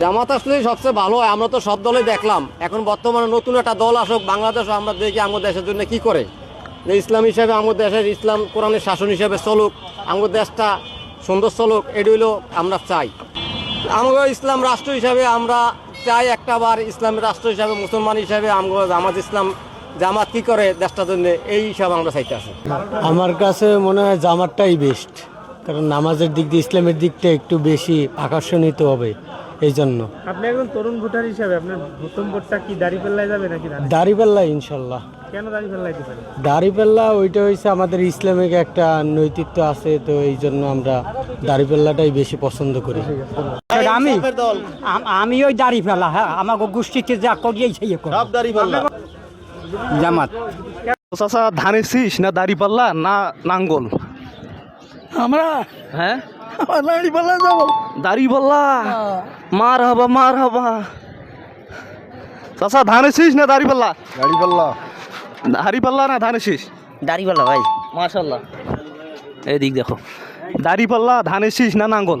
জামাত আসলে সবচেয়ে ভালো হয়। আমরা তো সব দলই দেখলাম, এখন বর্তমানে নতুন একটা দল আসুক বাংলাদেশ, আমরা দেখি আমাদের দেশের জন্য কি করে। যে ইসলাম হিসাবে আমাদের দেশের ইসলাম কোরআনের শাসন হিসাবে চলুক, আমাদের দেশটা সুন্দর চলুক, এটি হইল আমরা চাই। আমাদের ইসলাম রাষ্ট্র হিসাবে আমরা চাই একটা বার ইসলামের রাষ্ট্র হিসাবে, মুসলমান হিসাবে আমরা জামাত ইসলাম, জামাত কি করে দেশটার জন্য, এই হিসাবে আমরা চাইতে আসি। আমার কাছে মনে হয় জামাতটাই বেস্ট, কারণ নামাজের দিক দিয়ে ইসলামের দিকটা একটু বেশি আকর্ষণীয় হবে। এই জন্য আপনি একজন তরুণ ভোটার হিসাবে আপনার প্রথম ভোটটা কি দাঁড়িপাল্লায় যাবে নাকি দাড়িপাল্লা ইনশাল্লাহ। কেন দাঁড়িপাল্লায় দিবেন? দাড়িপাল্লা ওইটা হয়েছে আমাদের ইসলামিক একটা নৈতিত্ব আছে, তো এই জন্য আমরা দাড়িপাল্লাটাই বেশি পছন্দ করি। আমি ওই দাড়ি ফেলা, হ্যাঁ আমাকে গোষ্ঠীতে যা করিয়েছে জামাত। চাচা ধানের শীষ না দাড়িপাল্লা না নাঙ্গল? আমরা হ্যাঁ দাড়িপাল্লা যাবো। দাড়িপাল্লা, মার হাবা। চাচা ধানের শীষ না দাড়িপাল্লা? দাড়িপাল্লা না ধানের শীষ? দাড়িপাল্লা ভাই। মাশাল্লাহ, এদিক দেখো, দাড়িপাল্লা ধানের শীষ না নাঙ্গল?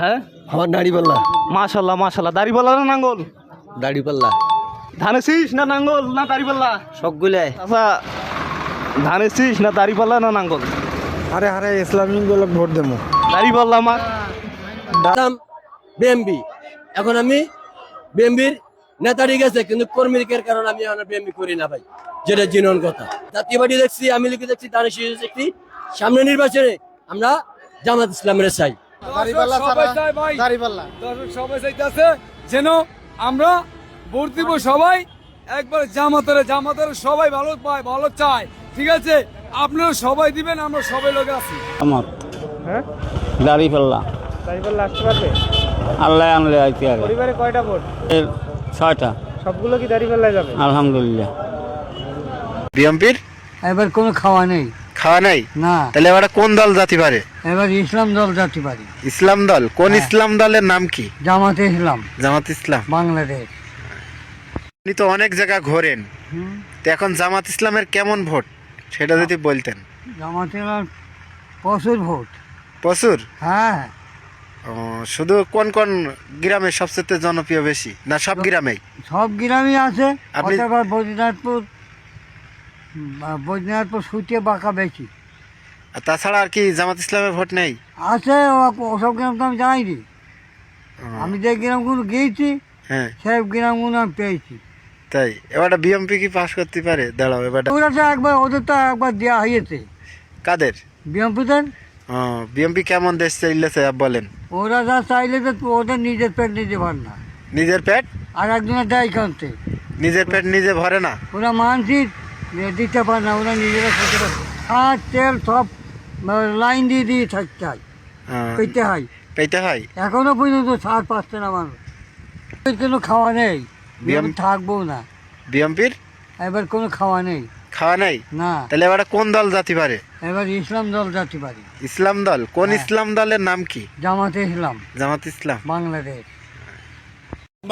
হ্যাঁ আমার দাড়িপাল্লা। মাশাল্লাহ, দাড়িপাল্লা না নাঙ্গল? দাড়িপাল্লা। ধানের শীষ না নাঙ্গল না দাড়িপাল্লা? সবগুলাই। চাচা ধানের শীষ না দাড়িপাল্লা না নাঙ্গল? আরে ইসলামিক দলে ভোট দেবো। দাড়িপাল্লা আমার বিএমপি, এখন আমি বিএমপির নেতা ঠিক আছে, কিন্তু কর্মীর কারণে আমি বিএমপি করি না ভাই, যেটা জিনন কথা। জাতীয় পার্টি দেখছি, আমি লিখে দেখছি, তার দেখছি, সামনে নির্বাচনে আমরা জামাত ইসলামের চাই। সবাই চাইতেছে যেন আমরা ভোট দিব, সবাই একবার জামাতের সবাই ভালো পায়, ভালো চায়, ঠিক আছে? আপনারা সবাই দিবেন, আমরা সবাই লোক আছি। আমার হ্যাঁ, দাড়িপাল্লা দাঁড়িপাল্লা আসতে পারবে? আল্লাহ আনলে আইতে আগে পরিবারে কয়টা ভোট? 6টা। সবগুলো কি দাঁড়িপাল্লায় যাবে? আলহামদুলিল্লাহ। বিএনপির এবার কোনো খাওয়া নেই খাওয়া নাই না, তাহলে এবার কোন দল জাতি পারে? এবার ইসলাম দল যাতে পারি। ইসলাম দল? কোন ইসলাম দলের নাম কি? জামাতে ইসলাম জামাত ইসলাম বাংলাদেশ। আপনি তো অনেক জায়গা ঘোরেন, তো এখন জামাত ইসলামের কেমন ভোট সেটা যদি বলতেন। জামাতে প্রচুর ভোট। প্রচুর? হ্যাঁ, ও, শুধু কোন কোন গ্রামে সবচেয়ে জনপ্রিয় বেশি, না সব গ্রামেই? সব গ্রামই আছে। আপনি- অথবা বৈদ্যনাথপুর সুটিয়ে বাঁকা বেশি আর তাছাড়া আর কি জামাত ইসলামের ভোট নেই? আছে। ওসব গ্রাম তো আমি জানাইনি। আমি যে গ্রামগুলো গিয়েছি হ্যাঁ, সেই গ্রামগুলো আমি পেয়েছি। তাই এবারটা বিএনপি কি পাস করতে পারে? দাঁড়াও, এবারটা ওরা তো একবার, ওদের তো একবার দেওয়া হয়েছে কাদের? বিএমপিদের। বিএনপি কেমন দেশ চাইলেছে বলেন? ওরা যা চাইলে তো ওদের নিজের পেট নিজে ভর না, নিজের পেট আর একজনের দেয় কানতে। নিজের পেট নিজে ভরে না? ওরা মানসিক দিতে পারে না, ওরা নিজেরা খেতে পারে। আর তেল সব লাইন দিয়ে থাকতে হয়, পেতে হয়। পেতে হয়? এখনো পর্যন্ত ছাড় পাচ্ছে না মানুষ। কোনো খাওয়া নেই, থাকবো না। বিএনপির এবার কোনো খাওয়া নেই, খাওয়া নাই না। তাহলে এবার কোন দল জাতি পারে? এবার ইসলাম দল যাতে পারি। ইসলাম দল? কোন ইসলাম দলের নাম কি? জামাতে ইসলাম জামাত ইসলাম বাংলাদেশ।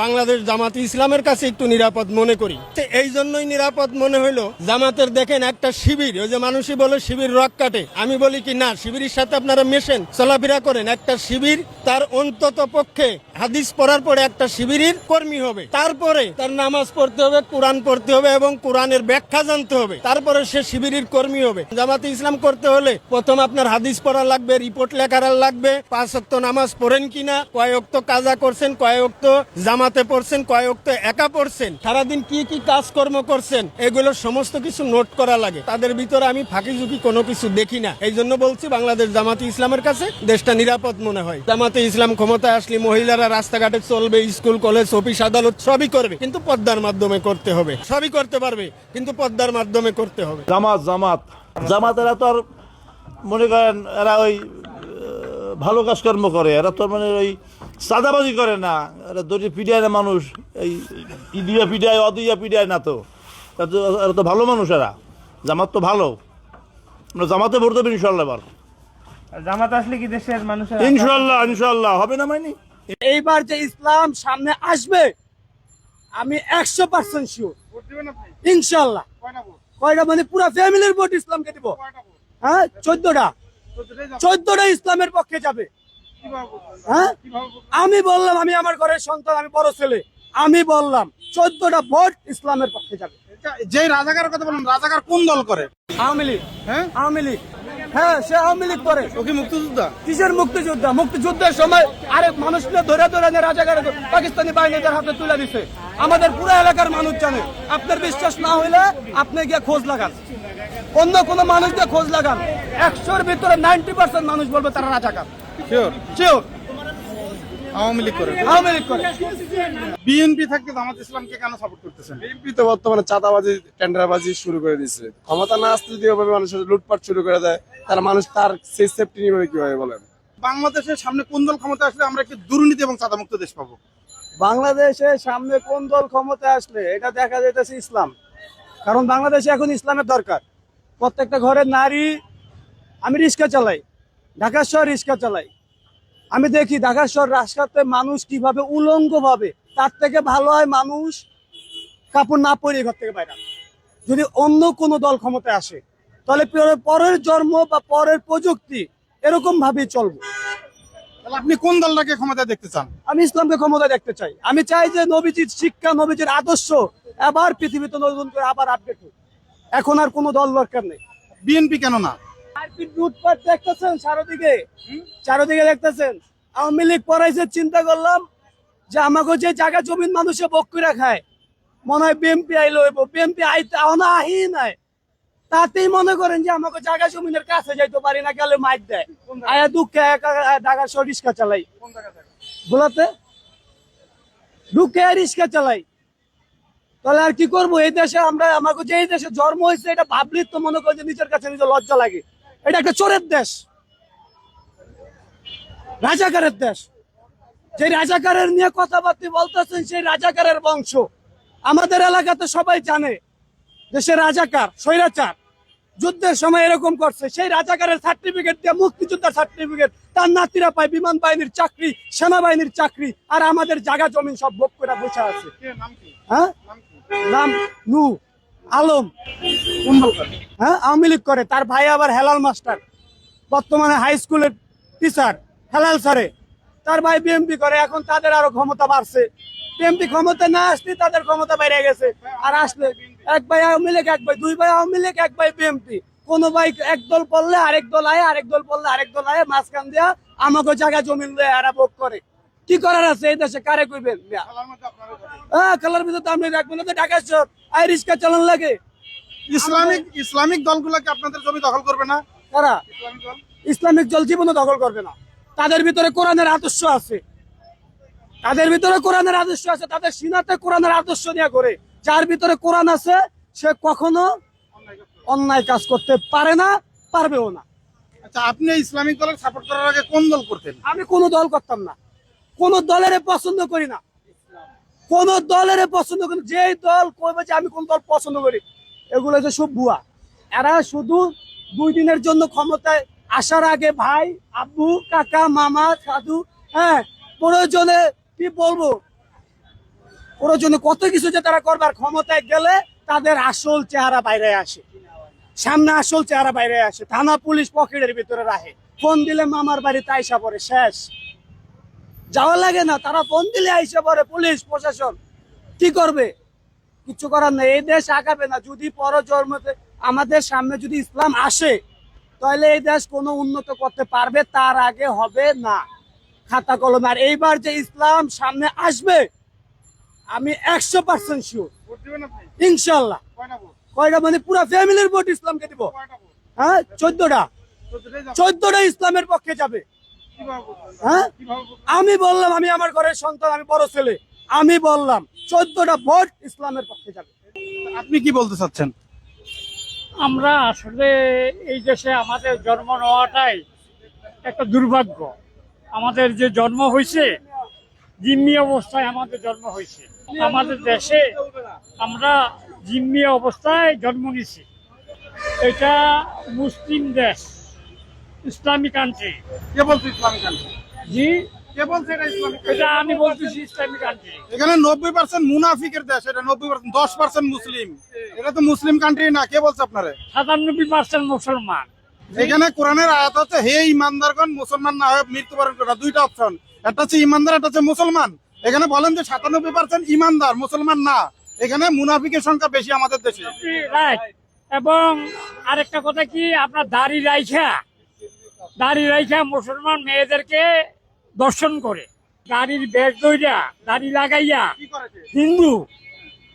বাংলাদেশ জামাত ইসলামের কাছে একটু নিরাপদ মনে করি। এই জন্যই নিরাপদ মনে হইলো, জামাতের দেখেন একটা শিবির, ওই যে মানুষই বলে শিবির রক কাটে, আমি বলি কি না, শিবিরের সাথে আপনারা মেশেন, চলাফেরা করেন। একটা শিবির তার অন্তত পক্ষে হাদিস পড়ার পরে একটা শিবিরের কর্মী হবে, তারপরে তার নামাজ পড়তে হবে, কোরআন পড়তে হবে এবং কোরআনের ব্যাখ্যা জানতে হবে, তারপরে সে শিবিরের কর্মী হবে। জামাতে ইসলাম করতে হলে প্রথম আপনার হাদিস পড়া লাগবে, রিপোর্ট লেখার লাগবে, 5 ওয়াক্ত নামাজ পড়েন কিনা, কয় ওয়াক্ত কাজা করছেন, কয় ওয়াক্ত জামাতে পড়ছেন, কয় ওয়াক্ত একা পড়ছেন, সারাদিন কি কি কাজকর্ম করছেন, এগুলো সমস্ত কিছু নোট করা লাগে। তাদের ভিতরে আমি ফাঁকি ঝুঁকি কোনো কিছু দেখি না। এই জন্য বলছি বাংলাদেশ জামাতে ইসলামের কাছে দেশটা নিরাপদ মনে হয়। জামাতে ইসলাম ক্ষমতায় আসলে মহিলারা রাস্তাঘাটে চলবে, স্কুল কলেজ অফিস আদালত সবই করবে, কিন্তু পর্দার মাধ্যমে করতে হবে। সবই করতে পারবে, কিন্তু পর্দার মাধ্যমে করতে হবে। জামাতেরা তো আর মনে করেন এরা ওই ভালো কাজকর্ম করে, এরা তো মানে ওই সাদাবাজি করে না, এরা দড়ি পিডিয়ায় না মানুষ, এই ইদিয়া পিডিয়ায় অদিয়া পিডিয়ায় না, তো এরা তো ভালো মানুষ। এরা জামাত তো ভালো, আমরা জামাতে ভোট দেবো ইনশাল্লাহ। এবার জামাত আসলে কি দেশের মানুষের ইনশাল্লাহ হবে না মাইনি। এইবার যে ইসলাম সামনে আসবে আমি 100% শিওর, ইনশাল্লাহ। কয়টা মানে পুরো ফ্যামিলির ভোট ইসলামকে দিব। হ্যাঁ, 14টা ইসলামের পক্ষে যাবে। হ্যাঁ, আমি বললাম আমি আমার ঘরের সন্তান, আমি বড় ছেলে, আমি বললাম 14টা ভোট ইসলামের পক্ষে যাবে। যে রাজাকারের কথা বলেন, রাজাকার কোন দল করে? আওয়ামী লীগ। হ্যাঁ, আওয়ামী লীগ। হ্যাঁ, সে আওয়ামী লীগ করে। ও কি মুক্তিযোদ্ধা? কিসের মুক্তিযোদ্ধা? মুক্তিযুদ্ধের সময় আরেক মানুষকে ধরে ধরে রাজাকার পাকিস্তানি বাহিনীদের হাতে তুলে দিছে। আমাদের পুরো এলাকার মানুষ জানে। আপনার বিশ্বাস না হইলে আপনি গিয়ে খোঁজ লাগান, অন্য কোনো মানুষ দিয়ে খোঁজ লাগান। 100-র ভিতরে 90% মানুষ বলবে তারা রাজাকার। শিওর শিওর আওয়ামী লীগ করে। আওয়ামী লীগ করে। বিএনপি থাকতে জামাত ইসলামকে কেন সাপোর্ট করতেছেন? বিএনপি তো বর্তমানে চাঁদাবাজি টেন্ডারবাজি শুরু করে দিচ্ছে। ক্ষমতা না আসতে যদি ওভাবে মানুষের লুটপাট শুরু করে দেয়, তারা মানুষ তার সেই সেফটি নিবে কিভাবে বলেন? বাংলাদেশের সামনে কোন দল ক্ষমতা আসলে আমরা একটি দুর্নীতি এবং চাঁদামুক্ত দেশ পাবো? বাংলাদেশের সামনে কোন দল ক্ষমতায় আসলে এটা দেখা যাইতেছে ইসলাম। কারণ বাংলাদেশে এখন ইসলামের দরকার। প্রত্যেকটা ঘরের নারী, আমি রিক্সা চালাই, ঢাকা শহর রিক্সা চালাই, আমি দেখি ঢাকা শহর রাস্তাতে মানুষ কিভাবে উলঙ্গ ভাবে, তার থেকে ভালো হয় মানুষ কাপড় না পরে ঘর থেকে বাইরে। যদি অন্য কোনো দল ক্ষমতায় আসে তাহলে পরের জন্ম বা পরের প্রযুক্তি এরকম ভাবেই চলবে। তাহলে আপনি কোন দলটাকে ক্ষমতায় দেখতে চান? আমি ইসলামকে ক্ষমতা দেখতে চাই। আমি চাই যে নবীজির শিক্ষা, নবীজির আদর্শ আবার পৃথিবীতে নতুন করে আবার আপডেট হোক। এখন আর কোনো দল দরকার নেই। বিএনপি কেন না? মারপিট লুটপাট দেখতেছেন চারদিকে দেখতেছেন। আওয়ামী লীগ পড়াইছে, চিন্তা করলাম যে আমাকে যে জায়গা জমিন মানুষে বক করে খায়, মনে হয় বিএনপি আইলো। বিএনপি আইতে আহি নাই, তাতেই মনে করেন যে আমাকে জায়গা জমিনের কাছে যাইতে পারি না, গেলে মাইর দেয়। আয়া দুঃখে ঢাকা শহর রিক্সা চালাই, বলাতে দুঃখে রিক্সা চালাই। তাহলে আর কি করবো? এই দেশে আমরা, আমাকে যে দেশে জন্ম হয়েছে এটা ভাবলি তো মনে করি যে নিজের কাছে নিজের লজ্জা লাগে। এটা একটা চোরের দেশ, রাজাকারের দেশ। যে রাজাকারের নিয়ে কথাবার্তা বলতেছেন সেই রাজাকারের বংশ। আমাদের এলাকাতে সবাই জানে দেশের রাজাকার স্বৈরাচার যুদ্ধের সময় এরকম করছে। সেই রাজাকারের সার্টিফিকেট দিয়ে মুক্তিযোদ্ধার সার্টিফিকেট তার নাতিরা পায়, বিমান বাহিনীর চাকরি, সেনাবাহিনীর চাকরি, আর আমাদের জায়গা জমিন সব ভোগ করে বসে আছে। হ্যাঁ, নাম নু আলম। কোন দল করে? হ্যাঁ, আওয়ামী লীগ করে। তার ভাই আবার হেলাল মাস্টার, বর্তমানে হাই স্কুলের টিচার, হেলাল স্যারে। তার ভাই বিএমপি করে। এখন তাদের আরো ক্ষমতা বাড়ছে। বিএমপি ক্ষমতা না আসলে তাদের ক্ষমতা বেড়ে গেছে। আর আসলে এক ভাই আওয়ামী লীগ, এক ভাই, দুই ভাই আওয়ামী লীগ, এক ভাই বিএমপি। কোন ভাই এক দল পড়লে আরেক দল আয়, আরেক দল পড়লে আরেক দল আয়, মাঝখান দিয়া আমাকে জায়গা জমিন দেয়, এরা ভোগ করে। কি করার আছে এই দেশে? কারে কইবেন? হ্যাঁ, খেলার ভিতরে আপনি রাখবেন না। ঢাকা শহর আই রিক্সা চালান লাগে। ইসলামিক দলগুলোকে আপনাদের জমি দখল করবে না? কারা? ইসলামিক দল জীবনে দখল করবে না। তাদের ভিতরে কোরআনের আদর্শ আছে, তাদের ভিতরে কোরআনের আদর্শ আছে, তাদের সিনাতে কোরআনের আদর্শ নিয়ে করে। যার ভিতরে কোরআন আছে সে কখনো অন্যায় কাজ করতে পারে না, পারবেও না। আচ্ছা, আপনি ইসলামিক দলের সাপোর্ট করার আগে কোন দল করতেন? আমি কোনো দল করতাম না, কোন দলের পছন্দ করি না, কোন দলের পছন্দ করি। যে দল কইবে যে আমি কোন দল পছন্দ করি, এগুলো যে সব ভুয়া। এরা শুধু 2 দিনের জন্য ক্ষমতায় আসার আগে ভাই, আব্বু, কাকা, মামা, সাধু, হ্যাঁ, প্রয়োজনে কি বলবো, প্রয়োজনে কত কিছু যে তারা করবার, ক্ষমতায় গেলে তাদের আসল চেহারা বাইরে আসে, সামনে আসল চেহারা বাইরে আসে। থানা পুলিশ পকেটের ভিতরে রাখে, ফোন দিলে মামার বাড়িতে আইসা পড়ে, শেষ, যাওয়া লাগে না। তারা ফোন দিলে আইসা পড়ে, পুলিশ প্রশাসন কি করবে? কিছু করার নেই। এই দেশ আগাবে না যদি পরজন্মতে আমাদের সামনে যদি ইসলাম আসে, তাহলে এই দেশ কোনো উন্নত করতে পারবে, তার আগে হবে না খাতা কলমে। আর এইবার যে ইসলাম সামনে আসবে আমি 100% শিওর, ইনশাল্লাহ। কয়টা মানে পুরো ফ্যামিলির ভোট ইসলামকে দিব। হ্যাঁ, 14টা ইসলামের পক্ষে যাবে। হ্যাঁ, আমি বললাম আমি আমার ঘরের সন্তান, আমি বড় ছেলে, আমি বললাম 14টা ভোট ইসলামের পক্ষে যাবে। আপনি কি বলতে চাচ্ছেন? আমরা আসলে এই দেশে আমাদের জন্ম নেওয়াটাই একটা দুর্ভাগ্য। আমাদের যে জন্ম হয়েছে, জিম্মি অবস্থায় আমাদের জন্ম হয়েছে। আমাদের দেশে আমরা জিম্মি অবস্থায় জন্ম নিছি। এটা মুসলিম দেশ, ইসলামিক কান্ট্রি। কে বলছে ইসলামিক কান্ট্রি? জি, কে বলছে এটা ইসলামিক? এটা আমি বলতেছি ইসলামিক কান্ট্রি। এখানে 90% মুনাফিকের দেশ, এটা 90%, 10% মুসলিম। এটা তো মুসলিম কান্ট্রি না। কে বলছে আপনারে? 97% মুসলমান। এখানে কোরআনের আয়াত হচ্ছে হে ইমানদারগণ মুসলমান না হয়ে মৃত্যুবরণ করা, দুইটা অপশন, একটা হচ্ছে ইমানদার, একটা হচ্ছে মুসলমান। এখানে বলেন যে 97% ইমানদার, মুসলমান না। এখানে মুনাফিকের সংখ্যা বেশি আমাদের দেশে। রাইট। এবং আরেকটা কথা কি, আপনার দাড়ি রাইখা মুসলমান মেয়েদেরকে দর্শন করে, দাড়ির বেশ দইরা দাড়ি লাগাইয়া হিন্দু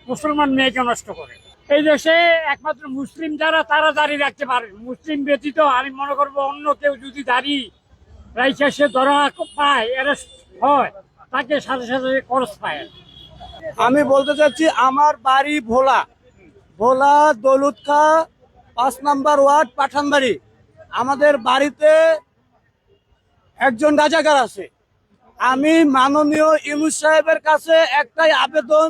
মুসলমান মেয়েকে নষ্ট করে। এই দেশে একমাত্র মুসলিম যারা, তারা দাড়ি রাখতে পারে। মুসলিম ব্যতীত আমি মনে করবো অন্য কেউ যদি দাড়ি রাইখা সে ধরা পায়, অ্যারেস্ট হয়, তাকে সাথে সাথে খরচ পায়। আমি বলতে চাচ্ছি আমার বাড়ি ভোলা দৌলতখা 5 নম্বর ওয়ার্ড পাঠানবাড়ি। আমাদের বাড়িতে একজন রাজাকার আছে। আমি মাননীয় ইউনূস সাহেবের কাছে একটাই আবেদন,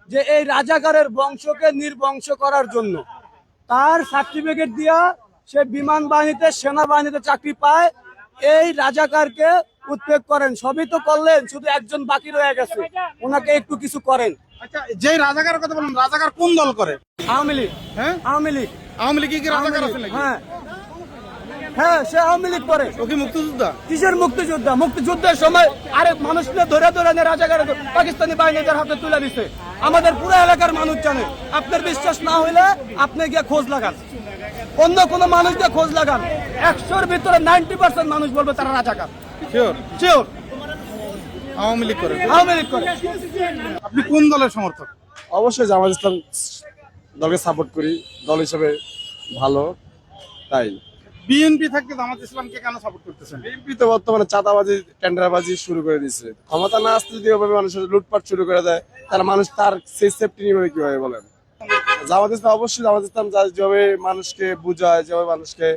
যে এই রাজাকারের বংশকে নির্বংশ করার জন্য। তার সার্টিফিকেট দিয়া সে বিমান বাহিনীতে, সেনাবাহিনীতে চাকরি পায়। এই রাজাকারকে উৎপেদ করেন। সবই তো করলেন, শুধু একজন বাকি রয়ে গেছে, ওনাকে একটু কিছু করেন। আচ্ছা, যে রাজাকারের কথা বলেন, রাজাকার কোন দল করে? আওয়ামী লীগ। হ্যাঁ, আওয়ামী লীগ। আওয়ামী লীগ কি রাজাকার আছে নাকি? হ্যাঁ হ্যাঁ, সে আওয়ামী লীগ করে। ও কি মুক্তিযোদ্ধা? কিসের মুক্তিযোদ্ধা? মুক্তিযুদ্ধের সময় আরেক মানুষকে ধরে রাজাকার পাকিস্তানি বাহিনীদের হাতে তুলে দিছে। আমাদের পুরো এলাকার মানুষ জানে। আপনার বিশ্বাস না হইলে আপনি গিয়ে খোঁজ লাগান, অন্য কোনো মানুষ দিয়ে খোঁজ লাগান। 100-র ভিতরে 90% মানুষ বলবে তারা রাজাকার। শিওর আওয়ামী লীগ করে। আওয়ামী লীগ করে। আপনি কোন দলের সমর্থক? অবশ্যই জামাত ইসলাম দলকে সাপোর্ট করি, দল হিসেবে ভালো। তাই বিএনপি থাকতে জামাত ইসলামকে কেন সাপোর্ট করতেছেন? বিএনপি তো বর্তমানে চাঁদাবাজি, টেন্ডারবাজি শুরু করে দিচ্ছে। ক্ষমতা না আসতে যদি ওভাবে মানুষের লুটপাট শুরু করে দেয়, তাহলে মানুষ তার সেই সেফটি নিবে কিভাবে বলেন? জামাত ইসলাম অবশ্যই, জামাত ইসলাম যেভাবে মানুষকে বুঝায়, যেভাবে মানুষকে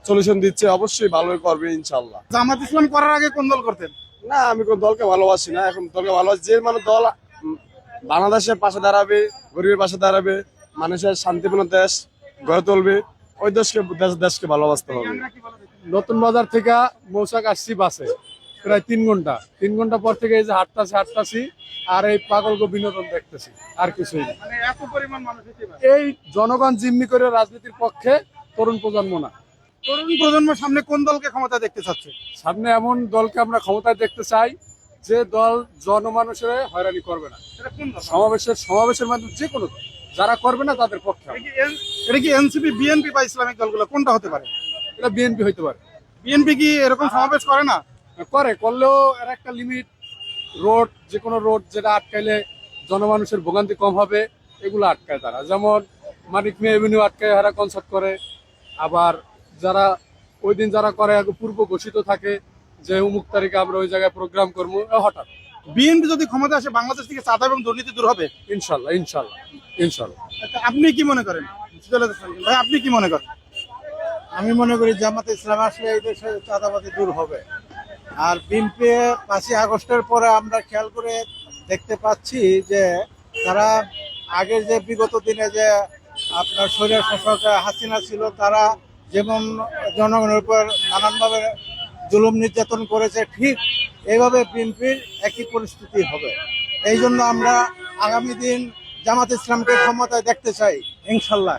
সলিউশন দিচ্ছে, অবশ্যই ভালোই করবে ইনশাল্লাহ। জামাত ইসলাম করার আগে কোন দল করতেন? না, আমি কোন দলকে ভালোবাসি না। এখন দলকে ভালোবাসি যে মানে দল বাংলাদেশের পাশে দাঁড়াবে, গরিবের পাশে দাঁড়াবে, মানুষের শান্তিপূর্ণ দেশ গড়ে তুলবে, ওই দেশকে ভালোবাসতে হবে। নতুন বাজার থেকে মৌচাক আসছি বাসে, প্রায় 3 ঘন্টা পর থেকে এই যে হাঁটতাছি আর এই পাগলকে বিনোদন দেখতেছি, আর কিছুই না। এত পরিমাণ মানুষ এই জনগণ জিম্মি করে রাজনীতির পক্ষে, তরুণ প্রজন্ম না। তরুণ প্রজন্ম সামনে কোন দলকে ক্ষমতা দেখতে চাচ্ছে? সামনে এমন দলকে আমরা ক্ষমতায় দেখতে চাই যে দল জনমানুষের হয়রানি করবে না। সমাবেশের মাধ্যমে যে কোনো দল যারা করবে না তাদের পক্ষে। এটা কি এনসিপি, বিএনপি বা ইসলামিক দলগুলো কোনটা হতে পারে? এটা বিএনপি হইতে পারে। বিএনপি কি এরকম সমাবেশ করে না? করলেও এর একটা লিমিট, রোড, যে কোনো রোড যেটা আটকাইলে জনমানুষের ভোগান্তি কম হবে, এগুলো আটকায় তারা। যেমন মানিক মিয়া এভিনিউ আটকায় হারা কনসার্ট করে। আবার যারা ওই দিন যারা করে পূর্ব ঘোষিত থাকে যে অমুক তারিখে আমরা ওই জায়গায় প্রোগ্রাম করবো, হঠাৎ। বিএনপি যদি ক্ষমতা আসে, বাংলাদেশ থেকে চাঁদা এবং দুর্নীতি দূর হবে ইনশাল্লাহ। আপনি কি মনে করেন? ভাই, আপনি কি মনে করেন? আমি মনে করি জামাত ইসলাম আসলে এই দেশে চাঁদাবাজি দূর হবে। আর বিএনপি 5ই আগস্টের পরে আমরা খেয়াল করে দেখতে পাচ্ছি যে তারা আগের যে বিগত দিনে যে আপনার স্বৈর শাসক হাসিনা ছিল, তারা যেমন জনগণের উপর নানানভাবে জুলুম নির্যাতন করেছে, ঠিক এইভাবে বিএনপির একই পরিস্থিতি হবে। এই জন্য আমরা আগামী দিন জামাত ইসলামকে ক্ষমতায় দেখতে চাই ইনশাল্লাহ।